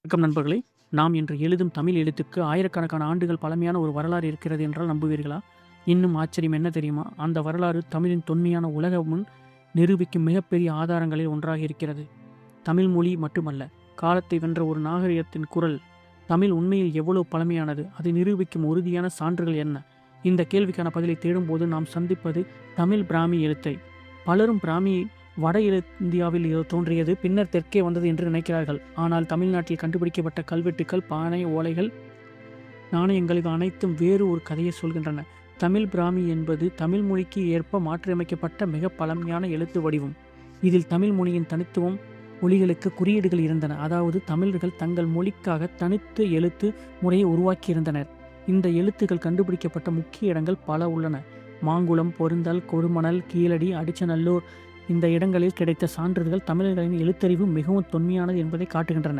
வணக்கம் நண்பர்களே! நாம் இன்று எழுதும் தமிழ் எழுத்துக்கு ஆயிரக்கணக்கான ஆண்டுகள் பழமையான ஒரு வரலாறு இருக்கிறது என்றால் நம்புவீர்களா? இன்னும் ஆச்சரியம் என்ன தெரியுமா? அந்த வரலாறு தமிழின் தொன்மையான உலக முன் நிரூபிக்கும் மிகப்பெரிய ஆதாரங்களில் ஒன்றாக இருக்கிறது. தமிழ் மொழி மட்டுமல்ல, காலத்தை வென்ற ஒரு நாகரிகத்தின் குரல். தமிழ் உண்மையில் எவ்வளவு பழமையானது? அதை நிரூபிக்கும் உறுதியான சான்றுகள் என்ன? இந்த கேள்விக்கான பதிலை தேடும்போது நாம் சந்திப்பது தமிழ் பிராமி எழுத்தை. பலரும் பிராமி வட இந்தியாவில் தோன்றியது, பின்னர் தெற்கே வந்தது என்று நினைக்கிறார்கள். ஆனால் தமிழ்நாட்டில் கண்டுபிடிக்கப்பட்ட கல்வெட்டுக்கள், பானை ஓலைகள், நாணயங்கள் இவை அனைத்தும் வேறு ஒரு கதையை சொல்கின்றன. தமிழ் பிராமி என்பது தமிழ் மொழிக்கு ஏற்ப மாற்றியமைக்கப்பட்ட மிக பழமையான எழுத்து வடிவம். இதில் தமிழ் மொழியின் தனித்துவம் மொழிகளுக்கு குறியீடுகள் இருந்தன. அதாவது தமிழர்கள் தங்கள் மொழிக்காக தனித்து எழுத்து முறையை உருவாக்கியிருந்தனர். இந்த எழுத்துக்கள் கண்டுபிடிக்கப்பட்ட முக்கிய இடங்கள் பல உள்ளன. மாங்குளம், பொருந்தல், கொடுமணல், கீழடி, அடிச்சநல்லூர் இந்த இடங்களில் கிடைத்த சான்றுகள் தமிழர்களின் எழுத்தறிவு மிகவும் தொன்மையானது என்பதை காட்டுகின்றன.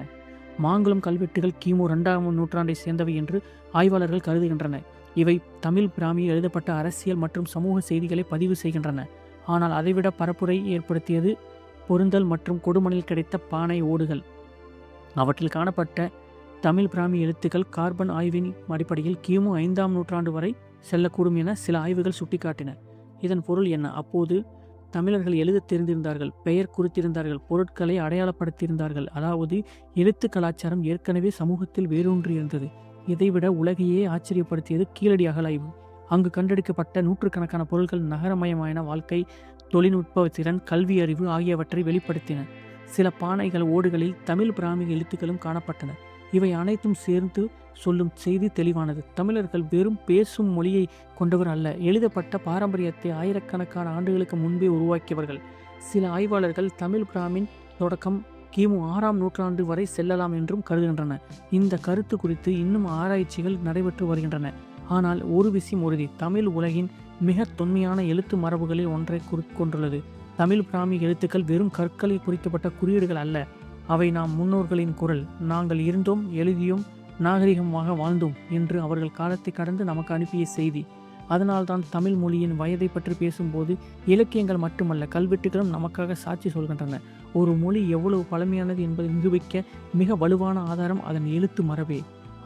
மாங்குளம் கல்வெட்டுகள் கிமு 2ஆம் நூற்றாண்டை சேர்ந்தவை என்று ஆய்வாளர்கள் கருதுகின்றனர். இவை தமிழ் பிராமியில் எழுதப்பட்ட அரசியல் மற்றும் சமூக செய்திகளை பதிவு செய்கின்றன. ஆனால் அதைவிட பரப்புரை ஏற்படுத்தியது பொருந்தல் மற்றும் கொடுமணில் கிடைத்த பானை ஓடுகள். அவற்றில் காணப்பட்ட தமிழ் பிராமி எழுத்துக்கள் கார்பன் ஆய்வின் அடிப்படையில் கிமு 5ஆம் நூற்றாண்டு வரை செல்லக்கூடும் என சில ஆய்வுகள் சுட்டிக்காட்டின. இதன் பொருள் என்ன? அப்போது தமிழர்கள் எழுத தெரிந்திருந்தார்கள், பெயர் குறித்திருந்தார்கள், பொருட்களை அடையாளப்படுத்தியிருந்தார்கள். அதாவது எழுத்து கலாச்சாரம் ஏற்கனவே சமூகத்தில் வேரூன்றியிருந்தது. இதைவிட உலகையே ஆச்சரியப்படுத்தியது கீழடி அகழாய்வு. அங்கு கண்டெடுக்கப்பட்ட நூற்றுக்கணக்கான பொருட்கள் நகரமயமான வாழ்க்கை, தொழில்நுட்ப திறன், கல்வி அறிவு ஆகியவற்றை வெளிப்படுத்தின. சில பானைகள் ஓடுகளில் தமிழ் பிராமி எழுத்துக்களும் காணப்பட்டன. இவை அனைத்தும் சேர்ந்து சொல்லும் செய்தி தெளிவானது. தமிழர்கள் வெறும் பேசும் மொழியை கொண்டவர் அல்ல, எழுதப்பட்ட பாரம்பரியத்தை ஆயிரக்கணக்கான ஆண்டுகளுக்கு முன்பே உருவாக்கியவர்கள். சில ஆய்வாளர்கள் தமிழ் பிராமின் தொடக்கம் கிமு 6ஆம் நூற்றாண்டு வரை செல்லலாம் என்றும் கருதுகின்றனர். இந்த கருத்து குறித்து இன்னும் ஆராய்ச்சிகள் நடைபெற்று வருகின்றன. ஆனால் ஒரு விஷயம் உறுதி, தமிழ் உலகின் மிக தொன்மையான எழுத்து மரபுகளில் ஒன்றை கொண்டுள்ளது. தமிழ் பிராமி எழுத்துக்கள் வெறும் கற்களில் குறிக்கப்பட்ட குறியீடுகள் அல்ல, அவை நாம் முன்னோர்களின் குரல். நாங்கள் இருந்தோம், எழுதியோம், நாகரிகமாக வாழ்ந்தோம் என்று அவர்கள் காலத்தை கடந்து நமக்கு அனுப்பிய செய்தி. அதனால்தான் தமிழ் மொழியின் வயதை பற்றி பேசும்போது இலக்கியங்கள் மட்டுமல்ல, கல்வெட்டுகளும் நமக்காக சாட்சி சொல்கின்றன. ஒரு மொழி எவ்வளவு பழமையானது என்பதை நிரூபிக்க மிக வலுவான ஆதாரம் அதன் எழுத்து மரபே.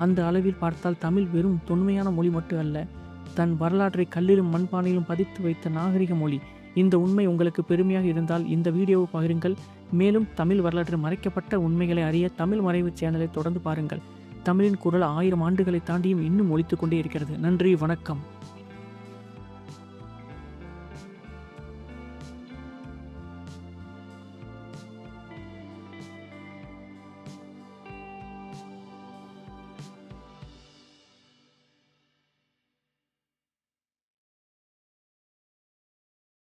அந்த அளவில் பார்த்தால் தமிழ் வெறும் தொன்மையான மொழி மட்டும் அல்ல, தன் வரலாற்றை கல்லிலும் மண்பானையிலும் பதித்து வைத்த நாகரிக மொழி. இந்த உண்மை உங்களுக்கு பெருமையாக இருந்தால் இந்த வீடியோவை பகிருங்கள். மேலும் தமிழ் வரலாற்றில் மறைக்கப்பட்ட உண்மைகளை அறிய தமிழ் மறைவு சேனலை தொடர்ந்து பாருங்கள். தமிழின் குரல் 1000 ஆண்டுகளை தாண்டியும் இன்னும் ஒலித்துக் கொண்டே இருக்கிறது. நன்றி, வணக்கம்.